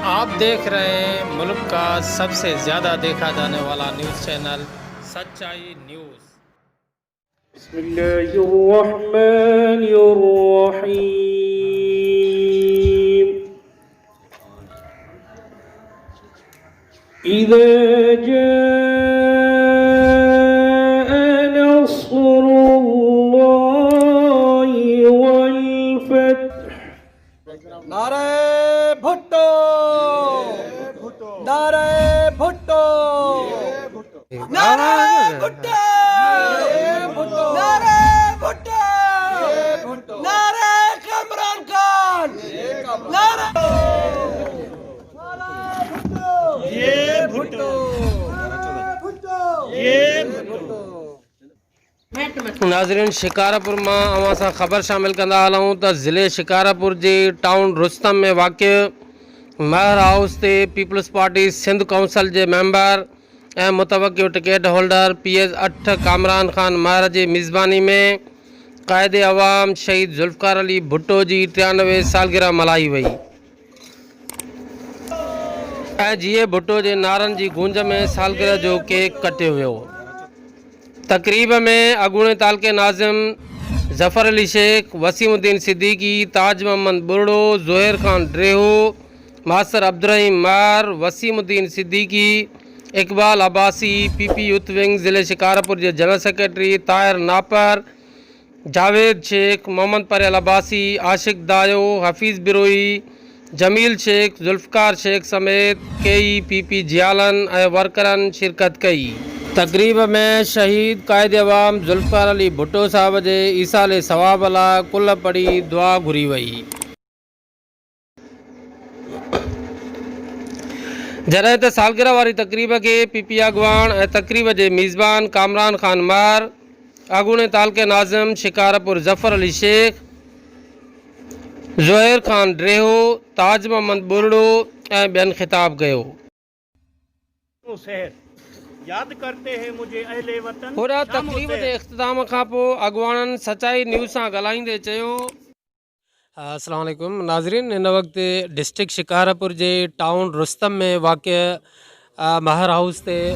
आप देख रहे हैं मुल्क का सबसे ज़्यादा देखा जाने वाला न्यूज़ चैनल सच्चाई न्यूज़। बिस्मिल्लाहिर्रहमानिर्रहीम। इज़ा जाअ नस्रुल्लाहि वल फत्ह। नारे भुट्टो नारे भुट्टो नारे भुट्टो नारे भुट्टो नारे इमरान खान नारे ये भुट्टो ये भुट्टो। नाज़रीन, शिकारपुर मां अवां सां ख़बर शामिल कंदा हलूं त ज़िले शिकारपुर जी टाउन रुस्तम में वाक़िअ महर हाउस ते पीपल्स पार्टी सिंध काउंसिल जे मेंबर ऐं मुतवक़िल ticket holder PS 8 Kamran Khan Mahar जी मेज़बानी में क़ाइदे अवाम शहीद ज़ुल्फ़िकार अली भुट्टो जी 93 सालगिरह मल्हाई वई ऐं जीए भुट्टो जे नारनि जी गूंज में सालगिरह जो केक कटियो वियो। तकरीब में अगूणे तालके नाज़िम ज़फ़र अली शेख, वसीमुद्दीन सिद्दीकी, ताज मोहम्मद बुर्ड़ो, ज़ुहैर खान ड्रेहो, मासर अब्दुर्रहीम मार, Wasimuddin Siddiqui, Iqbal Abbasi, PP youth wing ज़िले शिकारपुर जे जनरल सेक्रेटरी ताहिर नापर, जावेद शेख, मोहम्मद परवेज़ अब्बासी, आशिक दायो, हफ़ीज़ बिरोई, जमील शेख, ज़ुल्फ़िकार शेख समेत कई PP जियालन ऐं वर्करनि शिरकत कई। तकरीब में शहीद क़ाइद अवाम ज़ुल्फ़िकार अली भुट्टो साहब जे ईसाले सवाब लाइ कुल पढ़ी दुआ घुरी वई। जॾहिं त सालगिरह वारी तकरीब के PP अॻवान ऐं तकरीब जे मेज़बान कामरान खान मार, अगूणे तालके नाज़िम शिकारपुर ज़फ़र अली शेख, ज़ुहैर खान ड्रेहो, ताज मोहम्मद बुर्ड़ो ऐं ॿियनि ख़िताब कयो। याद करते हैं मुझे अहले वतन। पूरा तकरीब जे इख़्तिताम खां पोइ अॻवाननि सचाई न्यूज़ सां ॻाल्हाईंदे चयो, अस्सलाम वालेकुम नाज़रीन, इन वक़्तु डिस्ट्रिक्ट शिकारपुर जे टाउन रुस्तम में वाक़िअ महर हाउस ते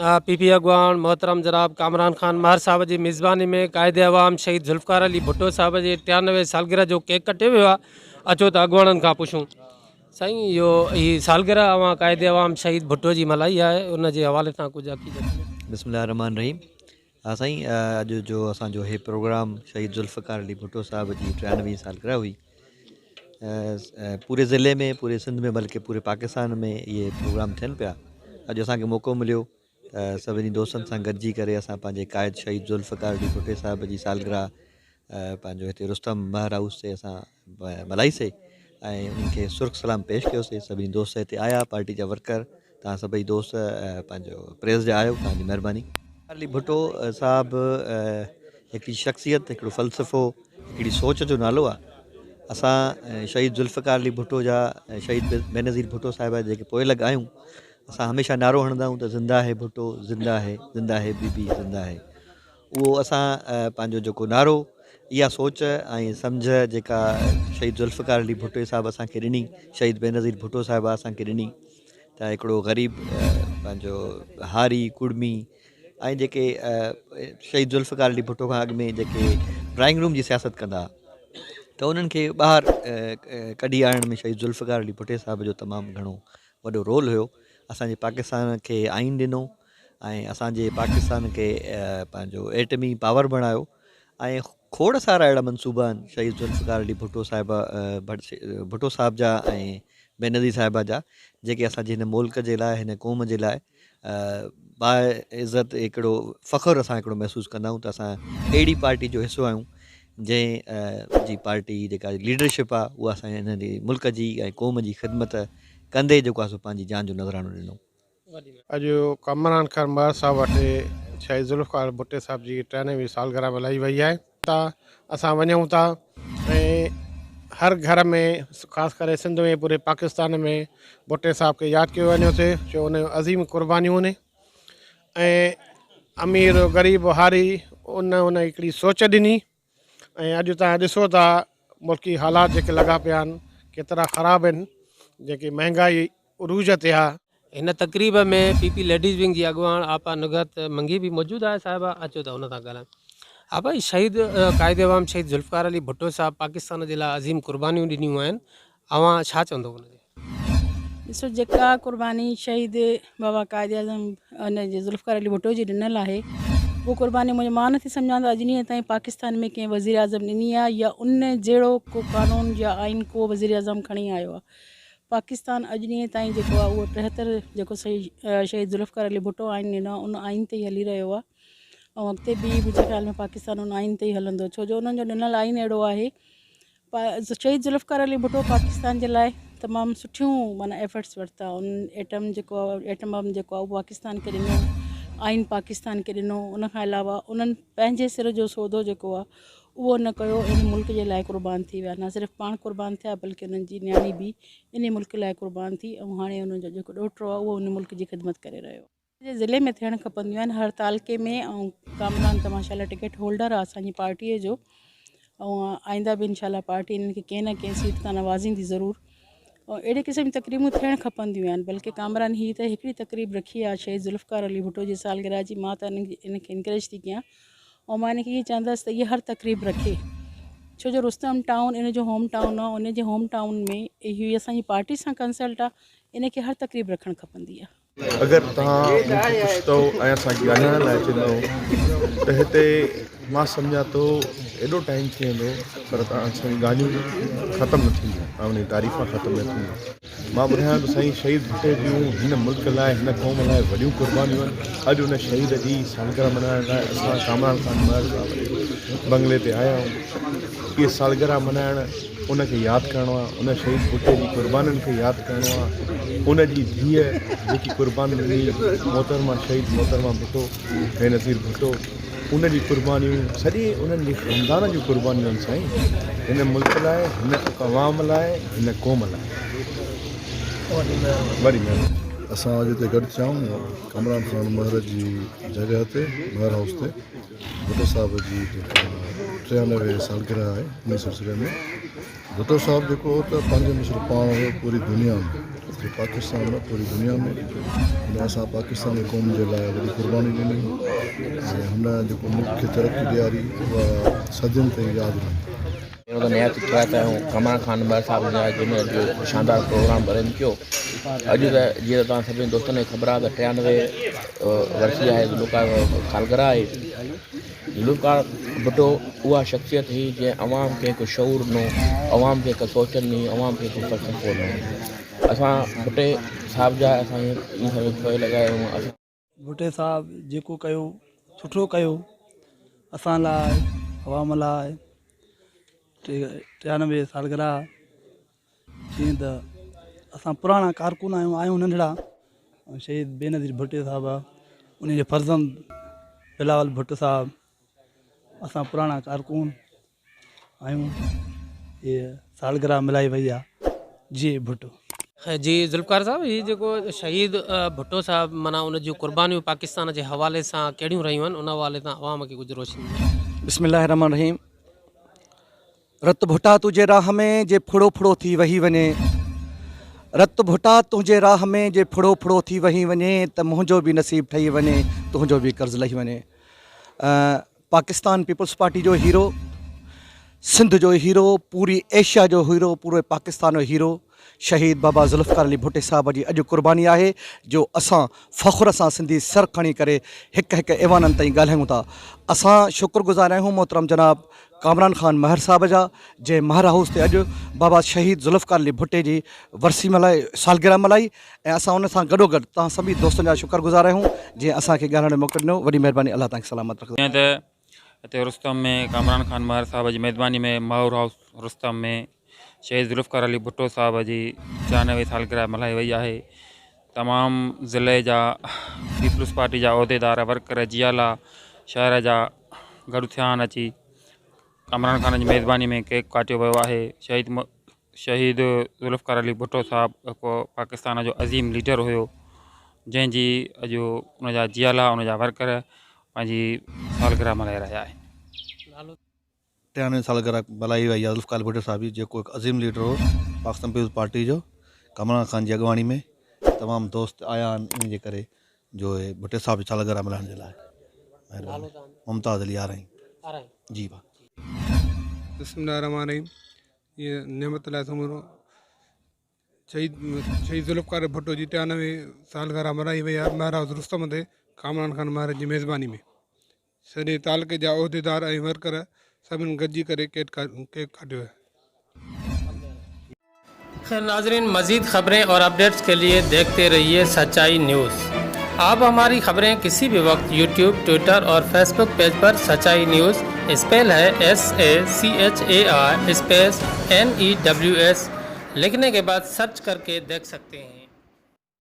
PP अॻवान मोहतरम जनाब कामरान खान महर साहब जी मेज़बानी में क़ाइदे अवाम शहीद ज़ुल्फ़िकार अली भुट्टो साहब जे 93 सालगिरह जो केक कटियो वियो आहे। अचो त अॻवाननि खां पुछूं, साईं ही सालगिरह अवां क़ाइदे अवाम शहीद भुट्टो जी मल्हाई आहे, उन जे हवाले सां कुझु अक़ीदत। बिस्मिल्लाहिर्रहमानिर्रहीम। हाँ साईं, अॼु जो असांजो हे प्रोग्राम शहीद ज़ुल्फ़िकार अली भुट्टो साहब जी 93 सालगिरह हुई। पूरे ज़िले में, पूरे सिंध में, बल्कि पूरे पाकिस्तान में ये प्रोग्राम थियनि पिया। अॼु असांखे मौक़ो मिलियो सभिनी दोस्तनि सां गॾिजी करे असां पंहिंजे क़ाइद शहीद ज़ुल्फ़िकार अली भुट्टो साहब जी सालगिरह पंहिंजो हिते रुस्तम महर हाउस ते असां मल्हाईसीं ऐं उन्हनि खे सुर्ख सलाम पेश कयोसीं। सभिनी दोस्त हिते आया, पार्टी जा वर्कर, तव्हां सभई दोस्त पंहिंजो प्रेस जा आहियो, तव्हांजी महिरबानी। अली भुट्टो साहबु हिकिड़ी शख़्सियत, हिकिड़ो फ़लसफ़ो, हिकिड़ी सोच जो नालो आहे। असां शहीद ज़ुल्फ़िकार अली भुट्टो जा, शहीद बेनज़ीर भुट्टो साहिब जेके पोइ लॻ आहियूं, असां हमेशह नारो हणंदा आहियूं त ज़िंदा है भुट्टो, ज़िंदा है बीबी ज़िंदा है। उहो असां पंहिंजो जेको नारो, इहा सोच ऐं सम्झ जेका शहीद ज़ुल्फ़िकार अली भुट्टो साहिबु असांखे ॾिनी, शहीद बेनज़ीर भुट्टो साहिबु असांखे ॾिनी, त हिकिड़ो ग़रीब पंहिंजो हारी कुड़मी ऐं जेके शहीद ज़ुल्फ़िकार अली भुट्टो खां अॻु में जेके ड्राइंग रूम जी सियासत कंदा, त उन्हनि खे ॿाहिरि कढी आणण में शहीद ज़ुल्फ़िकार अली भुट्टो साहिब जो तमामु घणो वॾो रोल हुयो। असांजे पाकिस्तान खे आइन ॾिनो ऐं असांजे पाकिस्तान खे पंहिंजो एटमी पावर बणायो ऐं खोड़ सारा अहिड़ा मनसूबा आहिनि शहीद ज़ुल्फ़िकार अली भुट्टो भुट्टो साहिब जा ऐं बेनज़ीर साहिबा जा, जेके असांजे हिन मुल्क जे लाइ, हिन क़ौम जे लाइ बाइज़त हिकिड़ो फ़ख़्रु असां हिकिड़ो महसूसु कंदा आहियूं त असां अहिड़ी पार्टी जो हिसो आहियूं जंहिं जी पार्टी जेका लीडरशिप आहे उहा असांजे हिन मुल्क जी ऐं क़ौम जी ख़िदमत कंदे जेको आहे सो पंहिंजी जान जो नज़रानो ॾिनो। अॼु कामरान खान महर साहब वटि शहीद ज़ुल्फ़िकार भुट्टो साहब जी 93 सालगिरह मल्हाई वई आहे। असां वञूं था ऐं हर घर में, ख़ासि करे सिंध में, पूरे पाकिस्तान में भुट्टो साहब खे यादि कयो वञोसीं, छो उन अज़ीम क़ुर्बानियूं आहिनि ऐं अमीर ग़रीब हारी उन हिकिड़ी सोच ॾिनी। ऐं अॼु तव्हां ॾिसो था मुल्की हालात जेके लॻा पिया आहिनि केतिरा ख़राबु आहिनि, जेकी महांगाई उरूज ते आहे। इन तकरीब में पीपी लेडीज़ विंग जी अगवान आपा नुगत मंगी भी मौजूद है साहिबा अचो त उन सां ॻाल्हायूं। आपा शहीद कायदे अवाम शहीद जुल्फ़कार अली भुट्टो साहब पाकिस्तान जे लाइ अज़ीम कुर्बानियूं ॾिनियूं आहिनि, अवां छा चवंदो हुनजे? ॾिसो जेका कुर्बानी शहीद बाबा कायदे आज़म उन जे ज़ुल्फ़कार अली भुट्टो जी ॾिनल आहे, वो कुर्बानी मुंहिंजो मां नथी सम्झां त अॼु ॾींहं ताईं पाकिस्तान में कंहिं वज़ीर आज़म ॾिनी आहे या उन जहिड़ो को कानून या आइन को वज़ीर आज़म खणी आयो आहे। पाकिस्तान अॼु ॾींहं ताईं जेको आहे उहो 73 जेको शहीद ज़ुल्फ़कार अली भुट्टो आइन ॾिनो उन आइन ते ई हली रहियो आहे ऐं अॻिते बि मुंहिंजे ख़्याल में पाकिस्तान उन आइन ते ई हलंदो, छो जो उन्हनि जो ॾिनल आइन अहिड़ो आहे। शहीद ज़ुल्फ़कार अली भुट्टो पाकिस्तान जे लाइ तमामु सुठियूं माना एफर्ट्स वरिता। उन एटम बम जेको आहे उहो पाकिस्तान खे ॾिनो, आइन पाकिस्तान खे ॾिनो। उन खां अलावा उन्हनि पंहिंजे सिर जो सौदो जेको आहे उहो न कयो, इन मुल्क जे लाइ क़ुर्बान थी विया। न सिर्फ़ु पाण क़ुर्बान थिया बल्कि उन्हनि जी न्याणी बि इन मुल्क लाइ क़ुर्बान थी ऐं हाणे उन्हनि जो जेको ॾोहिटो आहे उहो उन मुल्क जी ख़िदमत करे रहियो आहे। ज़िले में थियणु खपंदियूं आहिनि हर तालके में। ऐं कामरान त माशाल्लाह टिकट होल्डर आहे असांजी पार्टीअ जो, ऐं आईंदा बि इंशाल्लाह पार्टी इन्हनि खे कंहिं न कंहिं सीट तां नवाज़ींदी ज़रूरु। और अहिड़े क़िस्म जी तकरीबूं थियणु खपंदियूं आहिनि। बल्कि कामरान ही त हिकिड़ी तकरीब रखी आहे शहीद ज़ुल्फ़कार अली भुट्टो जी सालगिरह जी, मां त इनखे इनकरेज थी कयां ऐं मां इनखे इहे चवंदसि त इहे हर तकरीब रखे, छो जो रुस्तम टाउन इन जो होम टाउन आहे। उन जे होम टाउन में इहो असांजी पार्टी सां कंसल्ट आहे, इनखे हर तकरीब रखणु खपंदी आहे। अगरि तव्हां मूंखे पुछंदो ऐं असांखे ॻाल्हाइण लाइ चवंदो त हिते मां सम्झां थो एॾो टाइम थी वेंदो पर तव्हां असांजी ॻाल्हियूं ख़तमु न थींदियूं, तव्हां उन जी तारीफ़ ख़तमु न थींदियूं। मां ॿुधायां त साईं शहीद भुट्टे जूं हिन मुल्क लाइ हिन क़ौम लाइ वॾियूं कुर्बानियूं आहिनि। अॼु उन शहीद जी सालगिरह मल्हाइण लाइ असां कामरान खान महर साहब बंगले ते आया आहियूं। इहे सालगिरह मल्हाइण उनखे यादि करिणो आहे, उन शहीद भुट्टे जी कुर्बानीुनि खे यादि करिणो आहे। उन जी धीअ जेकी कुर्बानी ॾिनी मोहतरमा शहीद मोहतरमा भुट्टो बेनज़ीर भुट्टो, उन जी कुर्बानियूं सॼे उन्हनि जे ख़ानदान जूं कुर्बानियूं आहिनि साईं, हिन मुल्क लाइ, हिन अवाम लाइ, हिन क़ौम लाइ। वरी महिरबानी। असां अॼु हिते गॾु थियूं कामरान खान महर जी जॻह ते, महर हाउस ते। भुट्टो साहिब जी जेका 93 सालगिरह आहे उन सिलसिले में भुट्टो साहिब जेको त पंहिंजे में सिर्फ़ु पाण हुयो पूरी दुनिया में, पाकिस्तान में पूरी दुनिया में हुन असां पाकिस्तानी क़ौम जे लाइ वॾी कुर्बानी ॾिनी ऐं हुन जेको मुल्क खे तरक़ी ॾियारी उहा सदियुनि ताईं यादि रहंदी। तो नया चित्रा कामरान खान महर साहब जिन जो शानदार प्रोग्राम अरेंज किया। अॼु त जीअं तव्हां सभिनी दोस्तनि खे ख़बर आहे त 93 वर्षी आहे ज़ुल्फ़कार सालगिरह आहे। ज़ुल्फ़कार भुट्टो उहा शख़्सियत हुई जंहिं अवाम खे हिकु शऊर ॾिनो, अवाम खे हिकु सोच ॾिनी, अवाम खे हिकु फ़लसफ़ो ॾिनो। असां भुट्टे साहिब जा असां ईअं लॻायूं। भुट्टे साहिब जेको कयो सुठो कयो असां लाइ, अवाम लाइ। 93 सालगिरह जीअं त असां पुराणा कारकुन आहियूं नंढड़ा। शहीद बेनज़ीर भुट्टे साहिबु, उन जे फर्ज़ंद बिलावल भुट्टो साहिबु, असां पुराणा कारकुन आहियूं। ये सालगिरह मिलाई वई आहे जी भुट्टो जी ज़ुल्फ़कार साहब, ये जेको शहीद भुट्टो साहब माना उन जूं कुर्बानियूं पाकिस्तान जे हवाले सां कहिड़ियूं रहियूं आहिनि, उन हवाले सां अवाम खे कुझु रोशनी। बिस्मिल्लाहिर्रहमानिर्रहीम। रत भुटा तुंहिंजे राह में जे फुड़ो फुड़ो थी वही वञे, रत भुटा तुंहिंजे राह में जे फुड़ो फुड़ो थी वही वञे त मुंहिंजो बि नसीब ठही वञे, तुंहिंजो बि कर्ज़ लही वञे। पाकिस्तान पीपल्स पार्टी जो हीरो, सिंध जो हीरो, पूरी एशिया जो हीरो, पूरे पाकिस्तान जो हीरो शहीद बाबा ज़ुल्फ़कार अली भुट्टे साहिब जी अॼु कुर्बानी आहे, जो असां फ़ख़ुर सां सिंधी सर खणी करे हिकु हिकु ऐवाननि ताईं ॻाल्हायूं था। असां शुक्रगुज़ार आहियूं मोहतरम जनाब कामरान खान महर साहिब जा, जंहिं महर हाउस ते अॼु बाबा शहीद ज़ुल्फ़कार अली भुट्टे जी वरसी मल्हाई, सालगिरह मल्हाई। ऐं असां उन सां गॾोगॾु तव्हां सभी दोस्तनि जा शुक्रगुज़ार आहियूं जंहिं असांखे ॻाल्हाइण जो मौक़ो ॾिनो। वॾी महिरबानी, अल्लाह तव्हांखे सलामत रखे। जीअं त हिते रुस्तम में कामरान खान महर साहिब जी मेज़बानी में महर हाउस रुस्तम में शहीद ज़ुल्फ़कार अली भुट्टो साहिब जी 93 सालगिरह मल्हाई वई आहे। तमामु ज़िले जा पीपल्स पार्टी जा उहिदेदार, वर्कर, जियाला शहर जा गॾु थिया आहिनि। अची कामरान खान जी मेज़बानी में केक काटियो वियो आहे। शहीद ज़ुल्फ़कार अली भुट्टो साहिब हिकु पाकिस्तान जो अज़ीम लीडर हुयो, जंहिंजी अॼु उनजा जियाला, उनजा वर्कर पंहिंजी सालगिरह मल्हाए रहिया आहिनि। 93 सालगिरह मल्हाई वई आहे ज़ुल्फ़कार अली भुट्टो साहिब जी, जेको हिकु अज़ीम लीडर हो पाकिस्तान पीपल्स पार्टी जो। कमरान खान जी अॻुवाणी में तमामु दोस्त आया आहिनि इन जे करे जो हे भुट्टे साहिब जी सालगिरह मल्हाइण जे लाइ। महिरबानी। मुमताज़ अली आ रही जी भाउ। बिस्मिल्लाहिर्रहमानिर्रहीम। ये नेमत लाइ समूरो शहीद ज़ुल्फ़िकार भुट्टो जी 93 सालगिरह मल्हाई वई आहे महाराज रुस्तम ते कामरान खान महाराज जी मेज़बानी में। सॼे तालुके जा उहिदेदार ऐं वर्कर सभिनी गॾिजी करे केक काटियो है। खैर नाजरीन, मज़ीद ख़बरें और अपडेट्स के लिए देखते रहिए सच्चाई न्यूज़। आप हमारी खबरें किसी भी वक्त यूट्यूब, ट्विटर और फेसबुक पेज पर सच्चाई न्यूज़ स्पेल है SACHAI स्पेस NEWS लिखने के बाद सर्च करके देख सकते हैं।